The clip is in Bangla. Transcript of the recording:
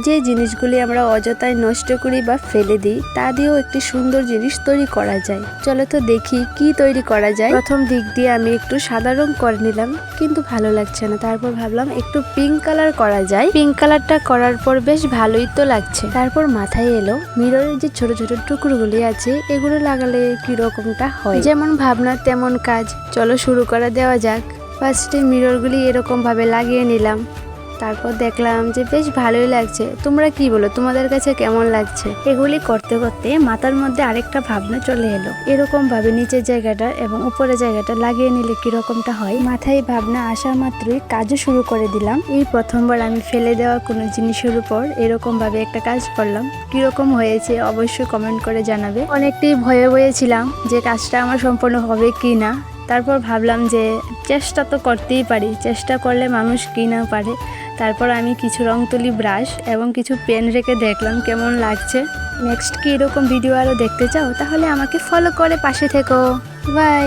যে জিনিসগুলি আমরা অযথায় নষ্ট করি বা ফেলে দিই তা দিয়েও একটি সুন্দর জিনিস তৈরি করা যায়। চলো তো দেখি কি তৈরি করা যায়। প্রথম দিক দিয়ে আমি একটু সাদা রং করে নিলাম, কিন্তু ভালো লাগছে না। তারপর ভাবলাম একটু পিঙ্ক কালার করা যায়। পিঙ্ক কালারটা করার পর বেশ ভালোই তো লাগছে। তারপর মাথায় এলো মিররের যে ছোট ছোট টুকরোগুলি আছে এগুলো লাগালে কি রকমটা হয়। যেমন ভাবনা তেমন কাজ, চলো শুরু করা দেওয়া যাক। ফার্স্টে মিররগুলি এরকম ভাবে লাগিয়ে নিলাম। তারপর দেখলাম যে বেশ ভালোই লাগছে। তোমরা কি বলো, তোমাদের কাছে কেমন লাগছে? এগুলি করতে করতে মাথার মধ্যে আরেকটা ভাবনা চলে এলো, এরকম ভাবে নিচের জায়গাটা এবং উপরের জায়গাটা লাগিয়ে নিলে কিরকমটা হয়। মাথায় ভাবনা আসা মাত্রই কাজও শুরু করে দিলাম। এই প্রথমবার আমি ফেলে দেওয়া কোনো জিনিসের উপর এরকম ভাবে একটা কাজ করলাম। কিরকম হয়েছে অবশ্যই কমেন্ট করে জানাবে। অনেকটাই ভয়ে ভয়ে ছিলাম যে কাজটা আমার সম্পূর্ণ হবে কি না। তারপর ভাবলাম যে চেষ্টা তো করতেই পারি, চেষ্টা করলে মানুষ কি না পারে। তারপর আমি কিছু রং তুলি ব্রাশ এবং কিছু পেন রেখে দেখলাম কেমন লাগছে। নেক্সট কি এরকম ভিডিও আরও দেখতে চাও তাহলে আমাকে ফলো করে পাশে থেকো। বাই।